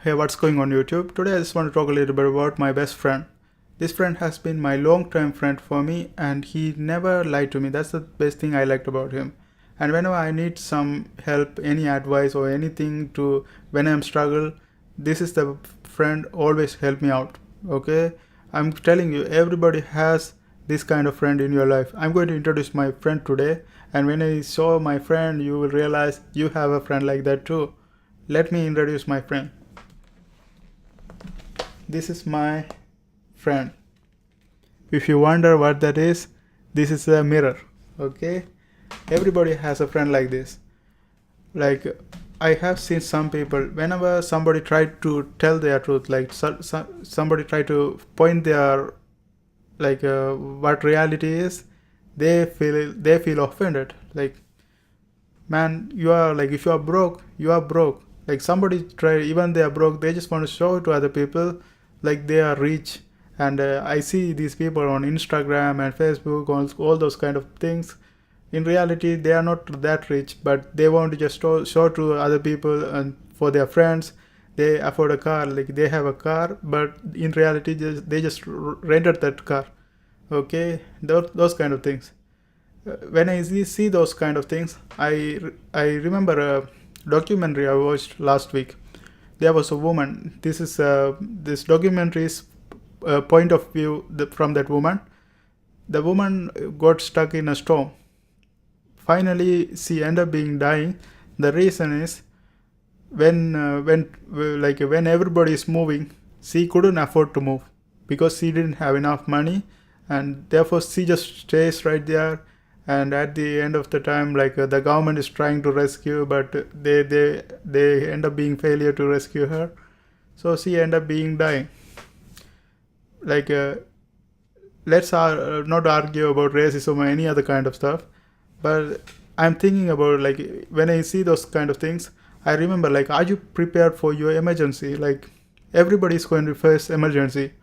Hey, what's going on YouTube? Today I just want to talk a little bit about my best friend. This friend has been my long-term friend for me and he never lied to me. That's the best thing I liked about him. And whenever I need some help, any advice or anything to when I'm struggle, this is the friend always help me out. Okay? I'm telling you, everybody has this kind of friend in your life. I'm going to introduce my friend today, and when I saw my friend, you will realize you have a friend like that too. Let me introduce my friend. This is my friend. If you wonder what that is, this is a mirror. Okay? Everybody has a friend like this. Like, I have seen some people, whenever somebody tried to tell their truth, like somebody tried to point their what reality is, they feel offended. Like, man, you are like, if you are broke, you are broke. Like, somebody try, even they are broke, they just want to show it to other people like they are rich. And I see these people on Instagram and Facebook, all those kind of things. In reality, they are not that rich, but they want to just show to other people and for their friends. They afford a car, like they have a car, but in reality, they just rented that car. Okay, those kind of things. When I see those kind of things, I remember a documentary I watched last week. There was a woman. This documentary's point of view from that woman. The woman got stuck in a storm. Finally, she ended up being dying. The reason is when everybody is moving, she couldn't afford to move because she didn't have enough money, and therefore she just stays right there. And at the end of the time, the government is trying to rescue, but they end up being failure to rescue her, so she end up being dying. Like, let's not argue about racism or any other kind of stuff, but I'm thinking about, like, when I see those kind of things, I remember, like, are you prepared for your emergency? Like, everybody is going to face emergency.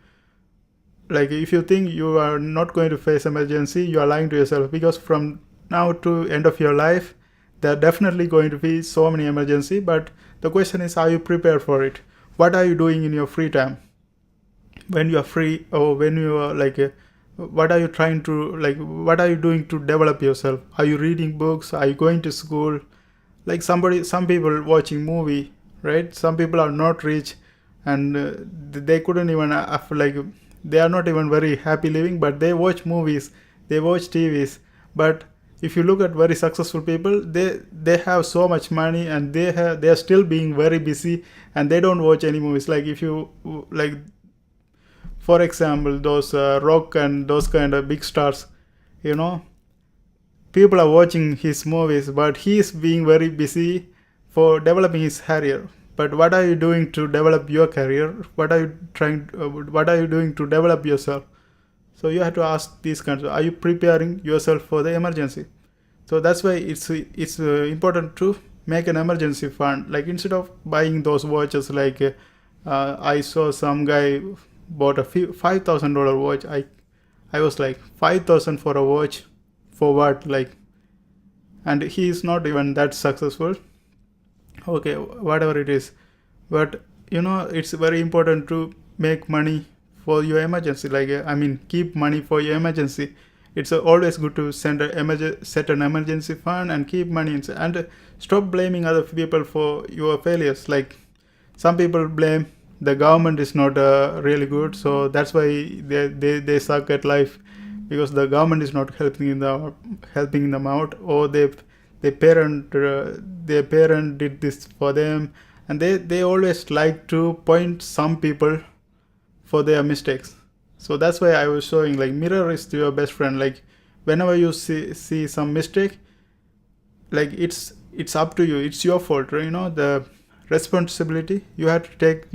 Like, if you think you are not going to face emergency, you are lying to yourself, because from now to end of your life, there are definitely going to be so many emergency. But the question is, are you prepared for it? What are you doing in your free time when you are free, or when you are what are you trying to, like, what are you doing to develop yourself? Are you reading books? Are you going to school? Like, some people watching movie, right? Some people are not rich, and they couldn't even they are not even very happy living, but they watch movies, they watch TVs. But if you look at very successful people, they have so much money, and they are still being very busy, and they don't watch any movies. Like, if you like, for example, those rock and those kind of big stars, people are watching his movies, but he is being very busy for developing his career. But what are you doing to develop your career? What are you doing to develop yourself? So you have to ask these kinds of, are you preparing yourself for the emergency? So that's why it's important to make an emergency fund. Like, instead of buying those watches, like, I saw some guy bought a $5,000 watch. I was like, 5,000 for a watch, for what? Like, and he is not even that successful. Okay, whatever it is, but it's very important to make money for your emergency. Like, keep money for your emergency. It's always good to set an emergency fund and keep money inside, and stop blaming other people for your failures. Like, some people blame the government is not really good, so that's why they suck at life, because the government is not helping them out, or their parent did this for them. And they always like to point some people for their mistakes. So that's why I was showing, like, mirror is your best friend. Like, whenever you see some mistake, like, it's up to you, it's your fault, right? The responsibility, you have to take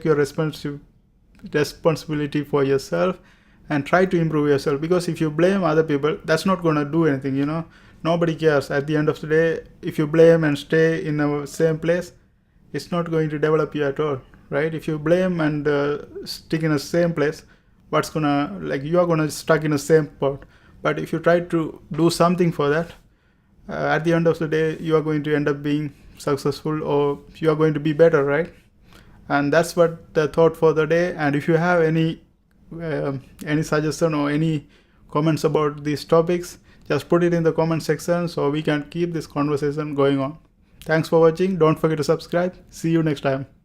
your responsibility for yourself, and try to improve yourself. Because if you blame other people, that's not going to do anything. Nobody cares at the end of the day. If you blame and stay in the same place, it's not going to develop you at all, right? If you blame and stick in the same place, you are gonna stuck in the same spot. But if you try to do something for that, at the end of the day, you are going to end up being successful, or you are going to be better, right? And that's what the thought for the day. And if you have any suggestion or any comments about these topics, just put it in the comment section so we can keep this conversation going on. Thanks for watching. Don't forget to subscribe. See you next time.